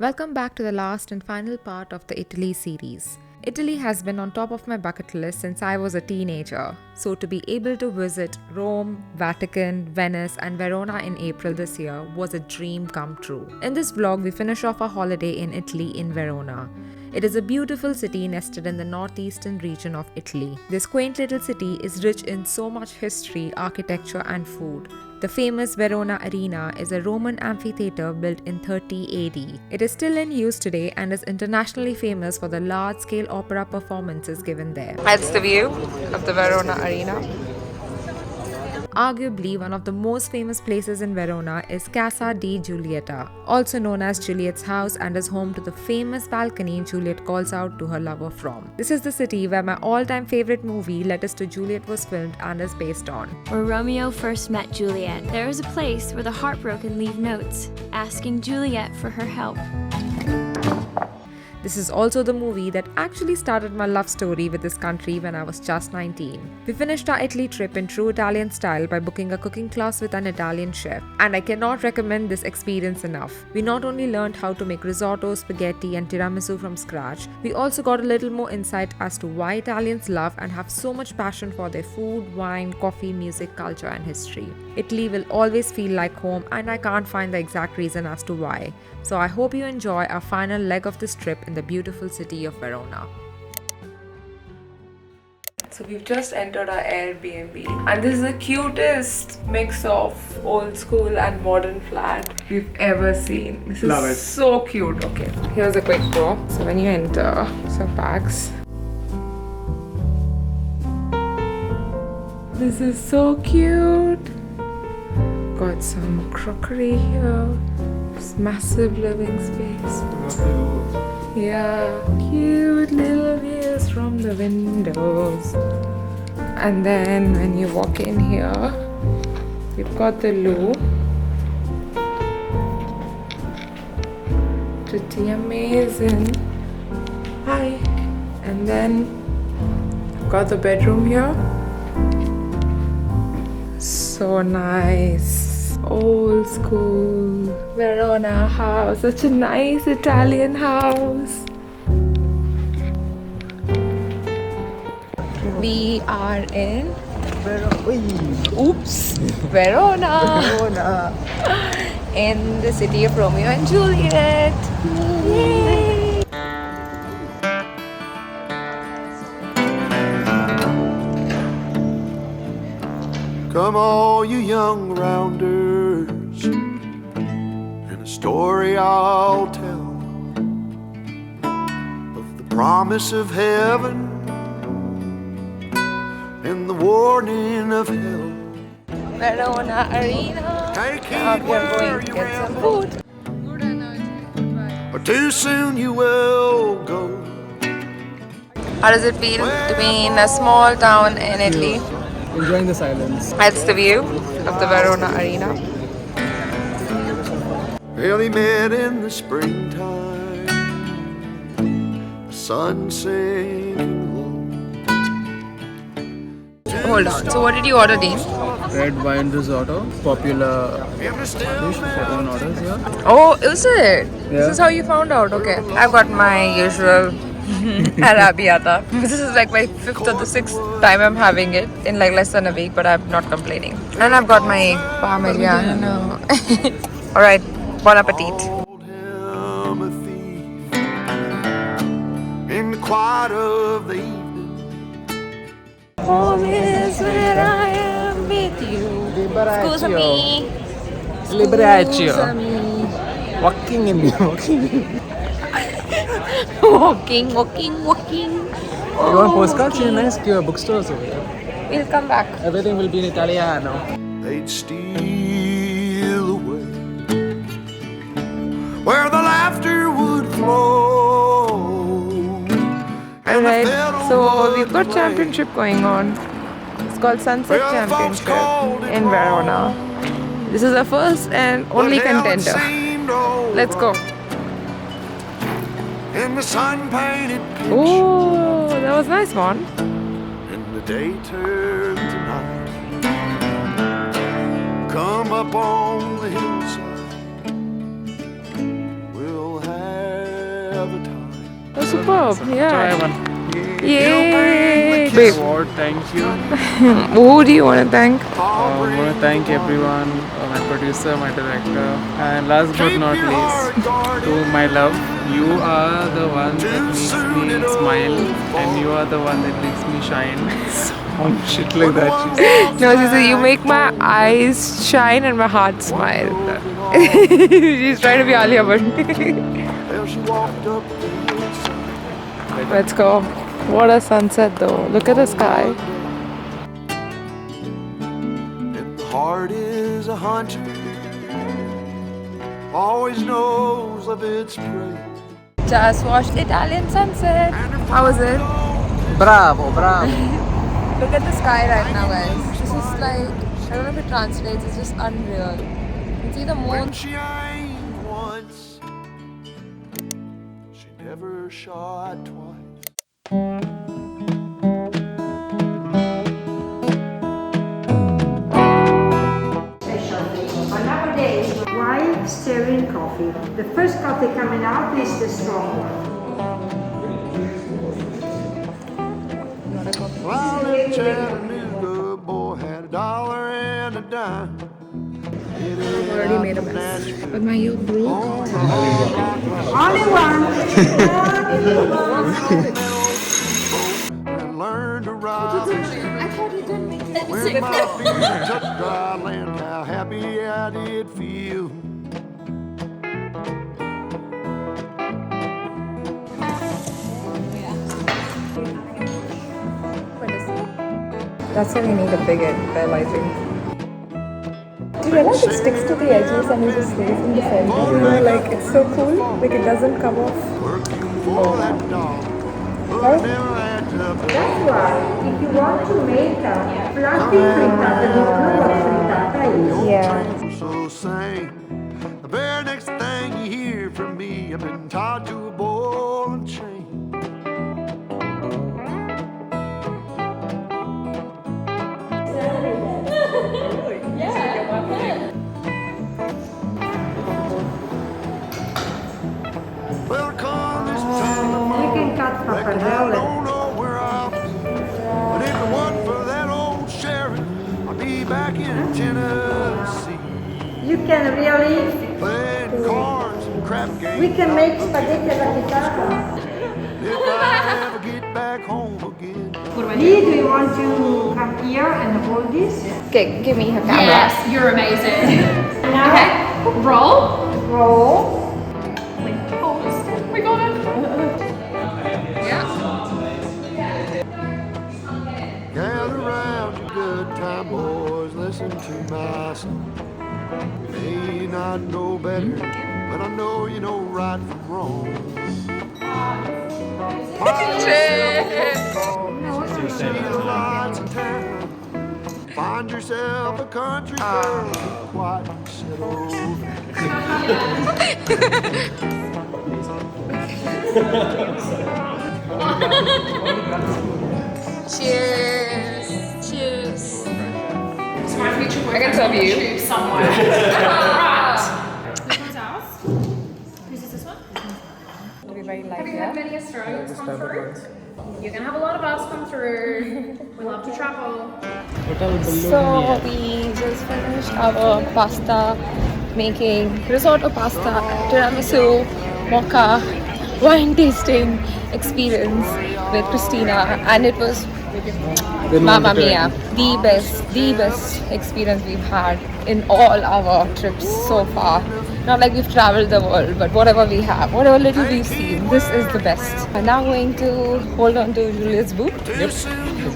Welcome back to the last and final part of the Italy series. Italy has been on top of my bucket list since I was a teenager, so to be able to visit Rome, Vatican, Venice and Verona in April this year was a dream come true. In this vlog, we finish off our holiday in Italy in Verona. It is a beautiful city nested in the northeastern region of Italy. This quaint little city is rich in so much history, architecture and food. The famous Verona Arena is a Roman amphitheatre built in 30 AD. It is still in use today and is internationally famous for the large-scale opera performances given there. That's the view of the Verona Arena. Arguably, one of the most famous places in Verona is Casa di Giulietta, also known as Juliet's house, and is home to the famous balcony Juliet calls out to her lover from. This is the city where my all-time favorite movie, Letters to Juliet, was filmed and is based on. Where Romeo first met Juliet, there is a place where the heartbroken leave notes, asking Juliet for her help. This is also the movie that actually started my love story with this country when I was just 19. We finished our Italy trip in true Italian style by booking a cooking class with an Italian chef, and I cannot recommend this experience enough. We not only learned how to make risotto, spaghetti and tiramisu from scratch, we also got a little more insight as to why Italians love and have so much passion for their food, wine, coffee, music, culture and history. Italy will always feel like home, and I can't find the exact reason as to why. So I hope you enjoy our final leg of this trip in the beautiful city of Verona. So we've just entered our Airbnb, and this is the cutest mix of old school and modern flat we've ever seen. This is so cute. Okay, here's a quick tour. So when you enter, some bags. This is so cute. Got some crockery here. This massive living space. Yeah, cute little views from the windows. And then when you walk in here, we've got the loo. Pretty amazing. Hi. And then got the bedroom here. So nice. Old school Verona house. Such a nice Italian house. We are in Verona. In the city of Romeo and Juliet. Yay! Come all you young rounders, and a story I'll tell of the promise of heaven and the warning of hell. Verona Arena. Take Now heed we are where going to you get some ramble, food. or too soon you will go. How does it feel to be in a small town in Italy? Enjoying the silence. That's the view of the Verona Arena. Well, he met in the springtime, the sun sinking low. Hold on. So what did you order, Dean? Red wine risotto, popular dish for own orders here. Oh, is it? Yeah. This is how you found out. Okay. I've got my usual arrabbiata. This is like my 5th or the 6th time I'm having it in like less than a week, but I'm not complaining. And I've got my parmigiano. Alright, bon appetit. Called him a thief in the quiet of the evening. Home is where I am with you. Scusami. Liberaccio. Walking in the Walking. You want postcards? You're nice bookstores over here. We'll come back. Everything will be in Italiano. They'd steal away where the laughter would flow. And Alright, the fiddle so we've would got play. championship going on. It's called Sunset Well, the folks called Championship it in Verona. This is the first and only But heaven contender. seemed over Let's go. in the sun-painted pitch, Oh, that was nice one. and the day turned to night. Come up on the hillside, we'll have have a time. Oh, superb. So Yeah. I won. Yay! Kiss Babe, Award, thank you. who do you want to thank? I want to thank everyone, my producer, my director, and last but not least, to my love. You are the one that makes me smile, and you are the one that makes me shine. Some shit like that. She said. No, she said, you make my eyes shine and my heart smile. She's trying to be Alia Bhatt. Well, she walked up to his Let's go. What a sunset though. Look at the sky. and the heart is a hunter, always knows of its prey. Just watched Italian sunset. How was it? Bravo, bravo. Look at the sky right now, guys. This is like, I don't know if it translates, it's just unreal. You can see the moon. When she aimed once, she never shot twice. But nowadays, why stirring coffee? The first coffee coming out is the strong one. Well, in Chattanooga, boy had $1 and a dime. I've already made a mess. But my ear broke. Only one. And learned to ride. I thought you didn't make it. When my feet touched dry land, how happy I did feel. That's why we need a big bell, I think. Do you realize it sticks to the edges and it just stays in the center? You know, like it's so cool, like it doesn't come off. Working for that dollar, but never had to pay. That's why, if you want to make a fluffy frittata, you know what frittata is. Yeah. So sing. The very next thing you hear from me, I've been tied to a ball and chain. Well, come this time of You can cut I pappardelle. don't know where I'll be, but if it wasn't for that old sheriff, I'd be back in Tennessee, You can really, playing cards and crap games. we can make spaghetti alla frittata. If I ever get back home again. Lee, do you want to come here and hold this? Okay, give me her camera. Yes, you're amazing. Now, Okay, roll. roll. Like, pose. We got it. Gather round, you good time boys, listen to my song. May not know better, but I know you know right from wrong. See the lights in town. Find yourself a country girl, quiet and settle. Cheers. Cheers. So my future I can serve you. YouTube somewhere. Right. Which one's ours? Whose is this one? It'll be very light, Have you had yeah? many Australians come through? You're gonna have a lot of us come through. We love to travel. So we just finished our pasta making, risotto pasta, tiramisu, mocha, wine tasting experience with Christina, and it was Mamma Mia, the best experience we've had in all our trips so far. Not like we've traveled the world, but whatever we have, whatever little we've seen, this is the best. I'm now going to hold on to Juliet's boot. Yep.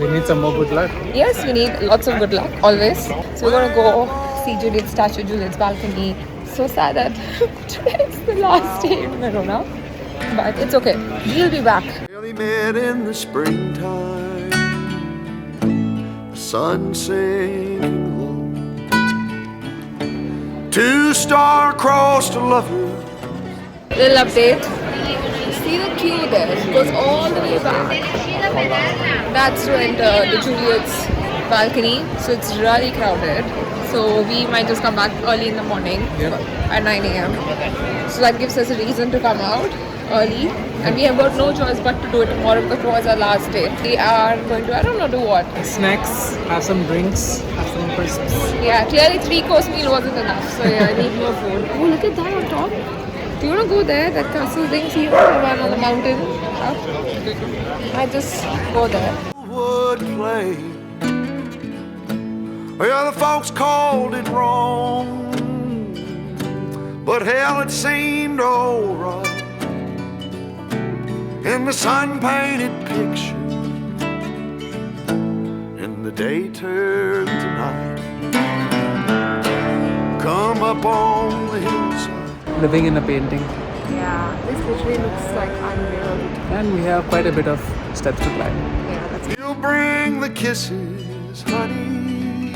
We need some more good luck. Yes, we need lots of good luck, always. So we're gonna go see Juliet's statue, Juliet's balcony. So sad that today's the last day in Verona, but it's okay. We'll be back. Really met in the springtime, the sun sinking low. Two star-crossed lovers. Little update. See the queue there? It goes all the way back. That's to enter the Juliet's balcony. So it's really crowded. So we might just come back early in the morning at 9 a.m. So that gives us a reason to come out. early, and we have got no choice but to do it tomorrow because tomorrow is our last day. We are going to, I don't know, do what. Snacks, have some drinks, have some crisps. Yeah, clearly 3-course meal wasn't enough, so yeah, I need more food. Oh, look at that on top. Do you want to go there? That castle thing, see the one on the mountain up? I just go there. Would play. Well, the folks called it wrong, but hell, it seemed alright. In the sun-painted picture, and the day turned to night. Come up on the hillside, Living in a painting. Yeah, this literally looks like unreal. And we have quite a bit of steps to climb. Yeah, that's you'll bring the kisses, honey,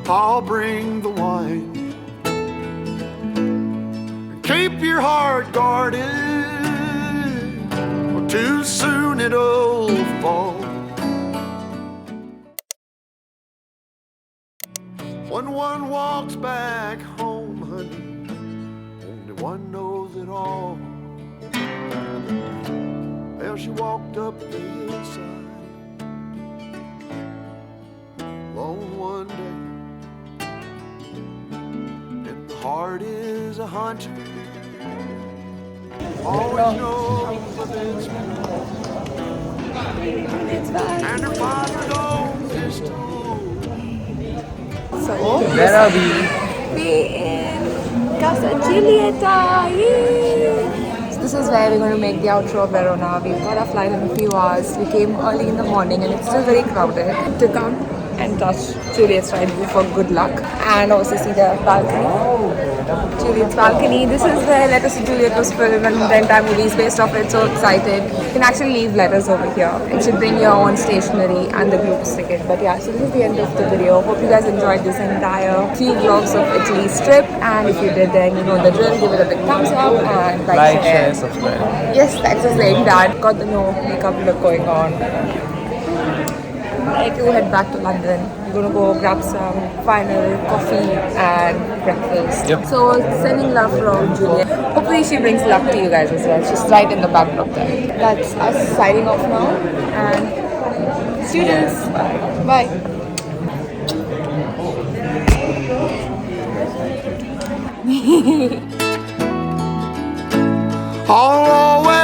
I'll bring the wine. Keep your heart guarded, or too soon it'll fall. When one walks back home, honey, only one knows it all. Well, she walked up the hillside alone one day, and the heart is a hunter. Always knows what it's and her father knows his too. so. Where are we? We in Casa Juliet. So this is where we're going to make the outro of Verona. We've got our flight in a few hours. We came early in the morning and it's still very crowded. To come and touch Juliet's ride for good luck and also see the balcony. Juliet's balcony. This is where Letters to Juliet was filmed and the entire movie is based off it. So excited. You can actually leave letters over here. You should bring your own stationery and the group's ticket. But yeah, so this is the end of the video. Hope you guys enjoyed this entire few vlogs of Italy's trip. And if you did, then you know the drill. Give it a big thumbs up and Like, share, subscribe. Yes, thanks for saying that. Got the no makeup look going on. I need to head back to London. We're gonna go grab some final coffee and breakfast. Yep. So sending love from Juliet. Hopefully she brings luck to you guys as well. She's right in the backdrop there. That's us signing off now. And students, bye. I'll always